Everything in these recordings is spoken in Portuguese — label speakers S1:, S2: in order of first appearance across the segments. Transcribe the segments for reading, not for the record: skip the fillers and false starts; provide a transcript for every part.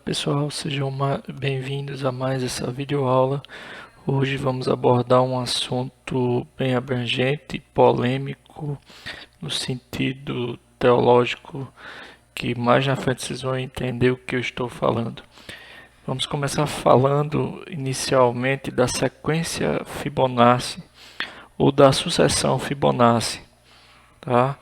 S1: Pessoal, sejam bem-vindos a mais essa videoaula. Hoje vamos abordar um assunto bem abrangente e polêmico no sentido teológico, que mais na frente vocês vão entender o que eu estou falando. Vamos começar falando inicialmente da sequência Fibonacci ou da sucessão Fibonacci, tá?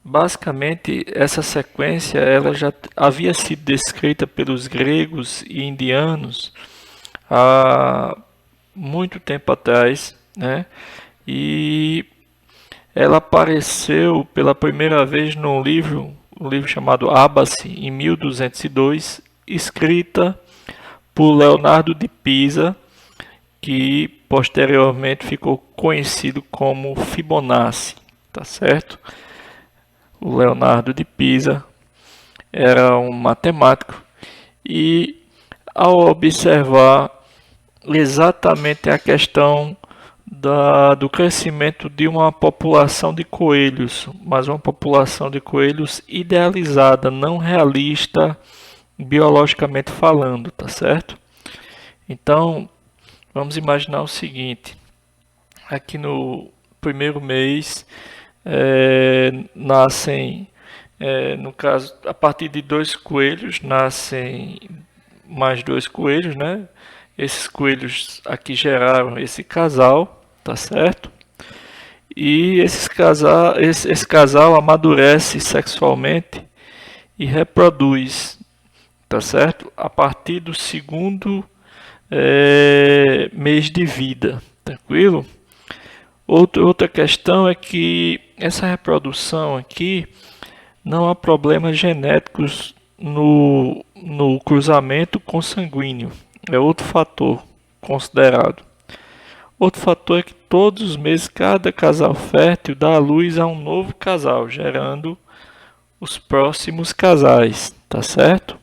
S1: Basicamente, essa sequência ela já havia sido descrita pelos gregos e indianos há muito tempo atrás, né? E ela apareceu pela primeira vez num livro, um livro chamado Ábace, em 1202, escrita por Leonardo de Pisa, que posteriormente ficou conhecido como Fibonacci, tá certo? O Leonardo de Pisa era um matemático e, ao observar exatamente a questão do crescimento de uma população de coelhos, mas uma população de coelhos idealizada, não realista biologicamente falando, tá certo? Então, vamos imaginar o seguinte: aqui no primeiro mês nascem, no caso, a partir de 2 coelhos, nascem mais 2 coelhos, né? Esses coelhos aqui geraram esse casal, tá certo? E esse casal amadurece sexualmente e reproduz, tá certo? A partir do segundo mês de vida, tranquilo? Outra questão é que essa reprodução aqui não há problemas genéticos no cruzamento consanguíneo. É outro fator considerado. Outro fator é que todos os meses cada casal fértil dá à luz a um novo casal, gerando os próximos casais, tá certo?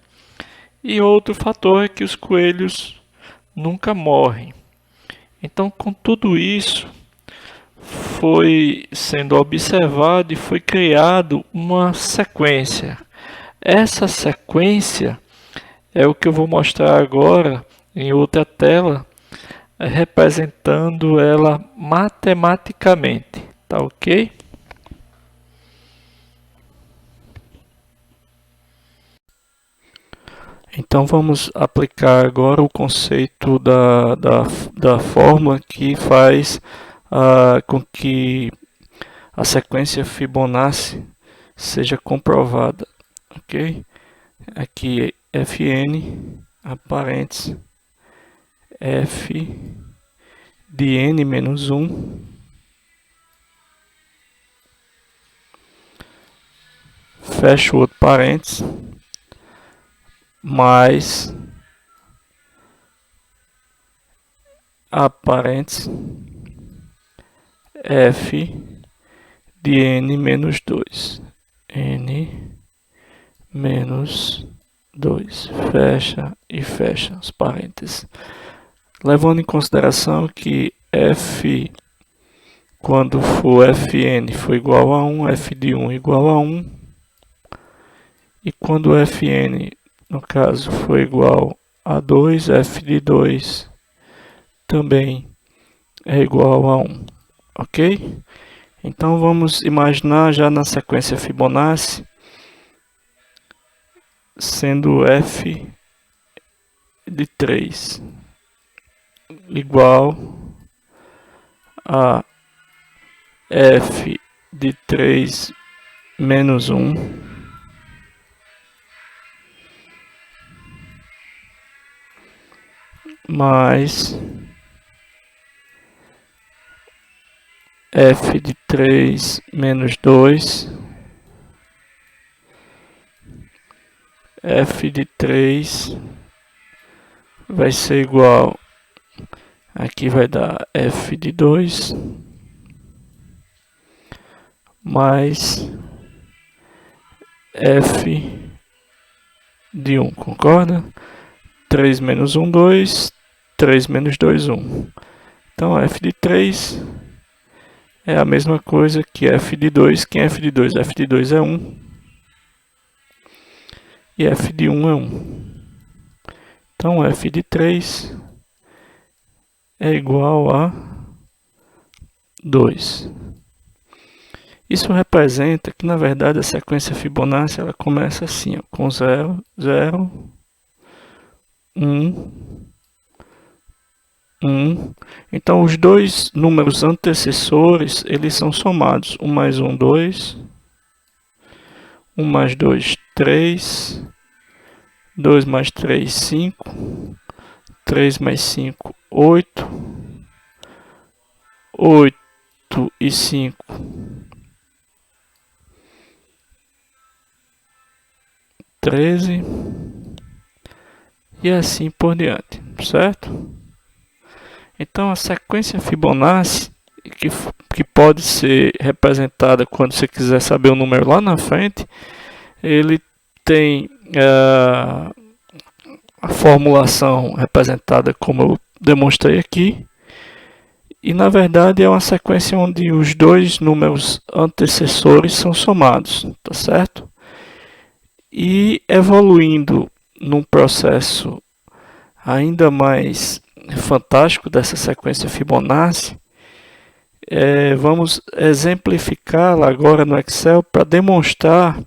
S1: E outro fator é que os coelhos nunca morrem. Então, com tudo isso, foi sendo observado e foi criado uma sequência. Essa sequência é o que eu vou mostrar agora em outra tela, representando ela matematicamente, tá ok? Então vamos aplicar agora o conceito da fórmula que faz com que a sequência Fibonacci seja comprovada, ok? Aqui Fn, a parênteses, F de n menos 1, fecha o outro parênteses, mais a parênteses, F de n menos 2, n menos 2, fecha e fecha os parênteses. Levando em consideração que f, quando for fn for igual a 1, f de 1 igual a 1, e quando fn, no caso, for igual a 2, f de 2 também é igual a 1, ok? Então vamos imaginar já na sequência Fibonacci, sendo f de 3 igual a f de 3 menos 1 mais f de 3 menos 2, f de 3 vai ser igual, aqui vai dar f de 2 mais f de 1, concorda? 3 menos 1, 2, 3 menos 2, 1. Então f de 3 é a mesma coisa que f de 2. Quem é f de 2? F de 2 é 1. e f de 1 é 1. Então f de 3 é igual a 2. Isso representa que, na verdade, a sequência Fibonacci ela começa assim, ó, com 0, 0, 1, 1. Então, os dois números antecessores, eles são somados. 1 mais 1, 2. 1 mais 2, 3. 2 mais 3, 5. 3 mais 5, 8. 8 e 5, 13. E assim por diante, certo? Então a sequência Fibonacci, que pode ser representada quando você quiser saber o número lá na frente, ele tem a formulação representada como eu demonstrei aqui, e na verdade é uma sequência onde os dois números antecessores são somados, tá certo? E evoluindo num processo ainda mais fantástico dessa sequência Fibonacci, vamos exemplificá-la agora no Excel para demonstrar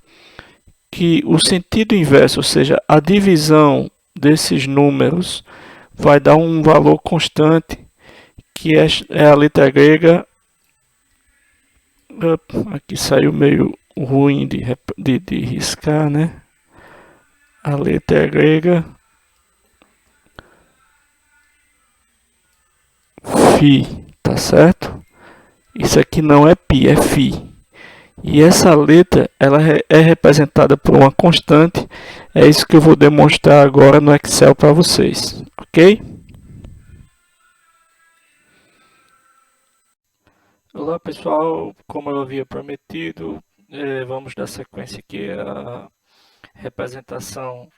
S1: que o sentido inverso, ou seja, a divisão desses números, vai dar um valor constante, que é a letra grega. Aqui saiu meio ruim de riscar, né? A letra grega Φ, tá certo? Isso aqui não é π, é Φ. E essa letra ela é representada por uma constante. É isso que eu vou demonstrar agora no Excel para vocês, ok? Olá pessoal, como eu havia prometido, vamos dar sequência aqui à representação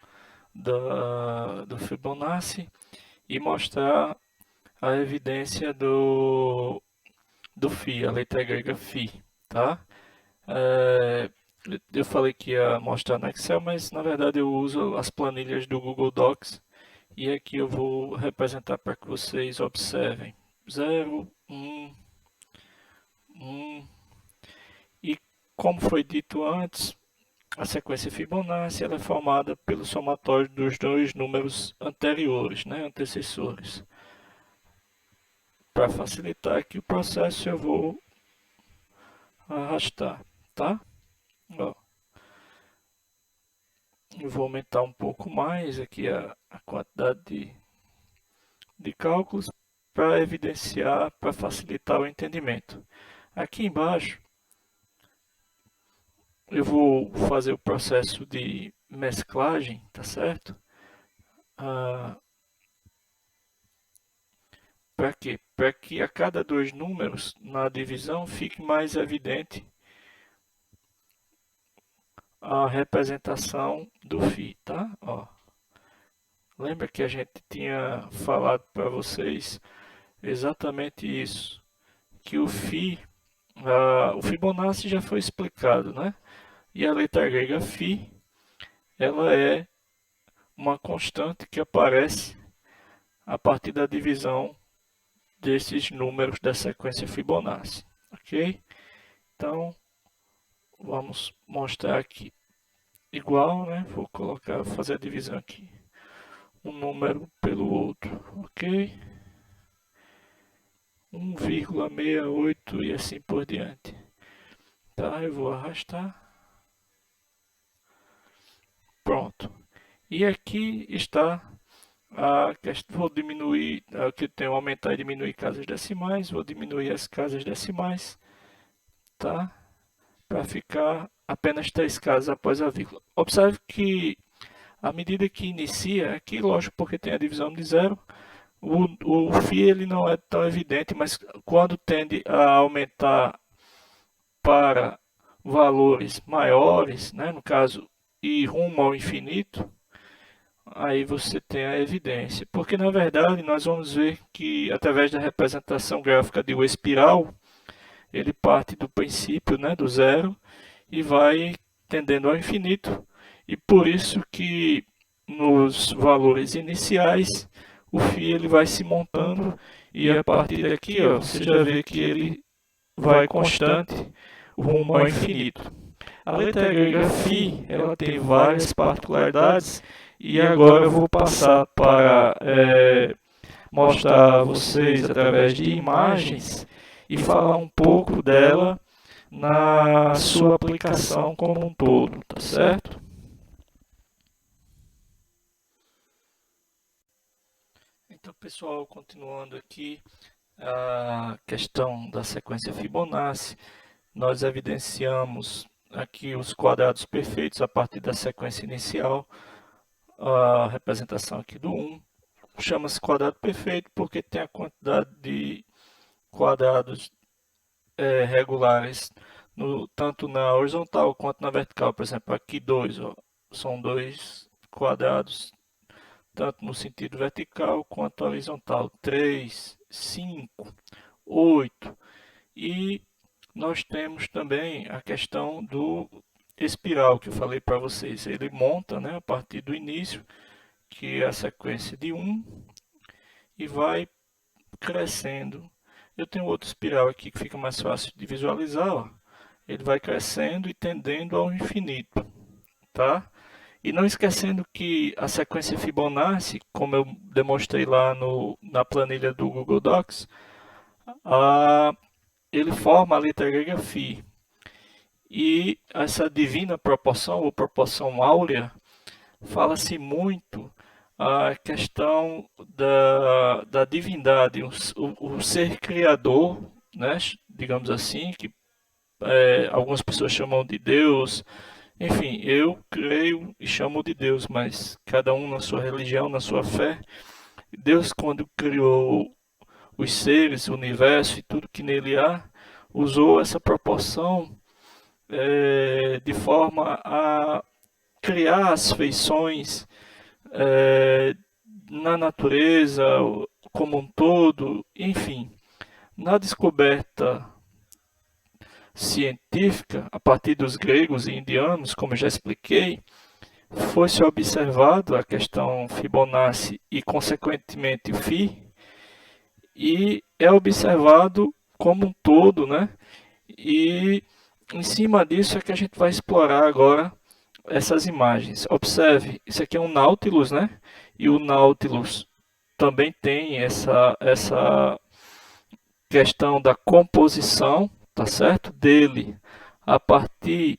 S1: do Fibonacci e mostrar a evidência do Φ, a letra grega Φ, tá? Eu falei que ia mostrar no Excel, mas na verdade eu uso as planilhas do Google Docs e aqui eu vou representar para que vocês observem. 0, 1, 1 e como foi dito antes, a sequência Fibonacci ela é formada pelo somatório dos dois números anteriores, né, antecessores. Para facilitar aqui o processo eu vou arrastar, tá? Ó. Eu vou aumentar um pouco mais aqui a quantidade de cálculos para evidenciar, para facilitar o entendimento. Aqui embaixo eu vou fazer o processo de mesclagem, tá certo? Para quê? Para que a cada dois números na divisão fique mais evidente a representação do Φ, tá? Ó. Lembra que a gente tinha falado para vocês exatamente isso, que o Φ, o Fibonacci já foi explicado, né? E a letra grega Φ, ela é uma constante que aparece a partir da divisão desses números da sequência Fibonacci, ok? Então, vamos mostrar aqui igual, né? Vou fazer a divisão aqui, um número pelo outro, ok? 1,68 e assim por diante. Tá, eu vou arrastar. Pronto. E aqui está a questão. Vou diminuir, aqui eu tenho aumentar e diminuir casas decimais. Vou diminuir as casas decimais, tá? Para ficar apenas 3 casas após a vírgula. Observe que à medida que inicia, aqui lógico porque tem a divisão de zero, o φ ele não é tão evidente, mas quando tende a aumentar para valores maiores, né, no caso, e rumo ao infinito, aí você tem a evidência. Porque na verdade nós vamos ver que através da representação gráfica de uma espiral, ele parte do princípio, né, do zero, e vai tendendo ao infinito. e por isso que nos valores iniciais o φ ele vai se montando e a partir daqui, ó, você já vê que ele vai constante rumo ao infinito. A letra grega φ ela tem várias particularidades e agora eu vou passar para mostrar a vocês através de imagens e falar um pouco dela na sua aplicação como um todo, tá certo? Então, pessoal, continuando aqui a questão da sequência Fibonacci, nós evidenciamos aqui os quadrados perfeitos a partir da sequência inicial, a representação aqui do 1. Chama-se quadrado perfeito porque tem a quantidade de quadrados regulares, tanto na horizontal quanto na vertical. Por exemplo, aqui 2, são 2 quadrados, tanto no sentido vertical quanto horizontal. 3, 5, 8. E nós temos também a questão do espiral, que eu falei para vocês. Ele monta, né, a partir do início, que é a sequência de 1, e vai crescendo. Eu tenho outro espiral aqui que fica mais fácil de visualizar. Ó. Ele vai crescendo e tendendo ao infinito, tá? E não esquecendo que a sequência Fibonacci, como eu demonstrei lá na planilha do Google Docs, ele forma a letra grega φ. E essa divina proporção, ou proporção áurea, fala-se muito a questão da divindade, o ser criador, né, digamos assim, que algumas pessoas chamam de Deus. Enfim, eu creio e chamo de Deus, mas cada um na sua religião, na sua fé. Deus, quando criou os seres, o universo e tudo que nele há, usou essa proporção de forma a criar as feições na natureza como um todo, enfim. Na descoberta científica, a partir dos gregos e indianos, como eu já expliquei, foi-se observado a questão Fibonacci e, consequentemente, o φ, e é observado como um todo, né? E em cima disso é que a gente vai explorar agora essas imagens. Observe, isso aqui é um Nautilus, né? E o Nautilus também tem essa questão da composição, tá certo? Dele a partir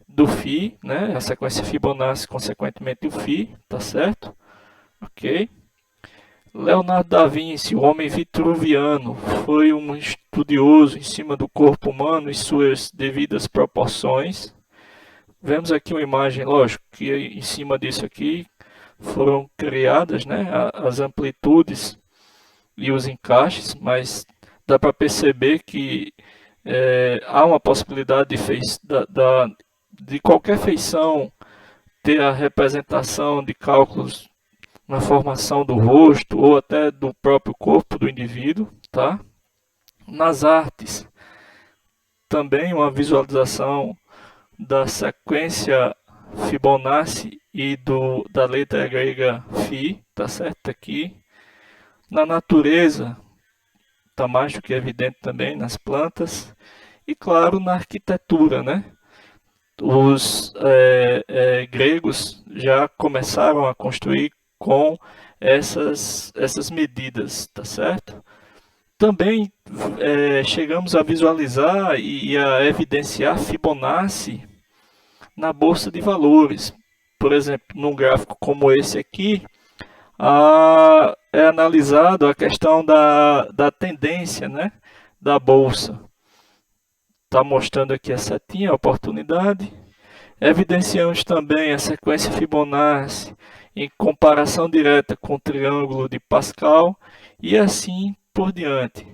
S1: do φ, né? A sequência Fibonacci, consequentemente o φ, tá certo? Ok? Leonardo da Vinci, o homem vitruviano, foi um estudioso em cima do corpo humano e suas devidas proporções. Vemos aqui uma imagem, lógico, que em cima disso aqui foram criadas, né, as amplitudes e os encaixes, mas dá para perceber que há uma possibilidade de qualquer feição ter a representação de cálculos na formação do rosto ou até do próprio corpo do indivíduo, tá? Nas artes, também uma visualização da sequência Fibonacci e da letra grega φ, tá certo aqui. Na natureza, está mais do que evidente também nas plantas. E claro, na arquitetura, né? Os gregos já começaram a construir com essas medidas, tá certo? Também chegamos a visualizar e a evidenciar Fibonacci na bolsa de valores. Por exemplo, num gráfico como esse aqui, é analisado a questão da tendência, né, da bolsa. Está mostrando aqui a setinha, a oportunidade. Evidenciamos também a sequência Fibonacci em comparação direta com o triângulo de Pascal e assim por diante.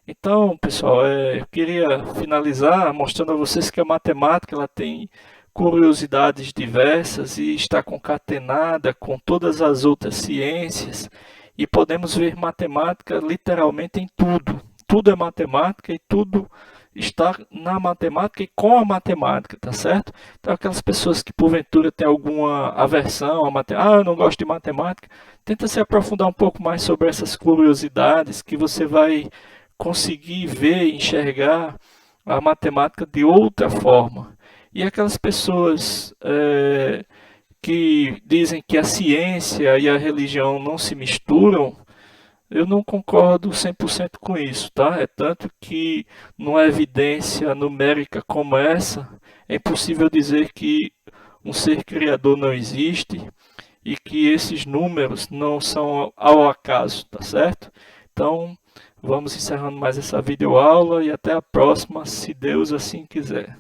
S1: Então, pessoal, eu queria finalizar mostrando a vocês que a matemática ela tem curiosidades diversas e está concatenada com todas as outras ciências e podemos ver matemática literalmente em tudo. tudo é matemática e tudo está na matemática e com a matemática, tá certo? Então aquelas pessoas que porventura têm alguma aversão a matemática, eu não gosto de matemática, tenta se aprofundar um pouco mais sobre essas curiosidades que você vai conseguir ver e enxergar a matemática de outra forma. E aquelas pessoas que dizem que a ciência e a religião não se misturam, eu não concordo 100% com isso, tá? É tanto que numa evidência numérica como essa, é impossível dizer que um ser criador não existe e que esses números não são ao acaso, tá certo? Então, vamos encerrando mais essa videoaula e até a próxima, se Deus assim quiser.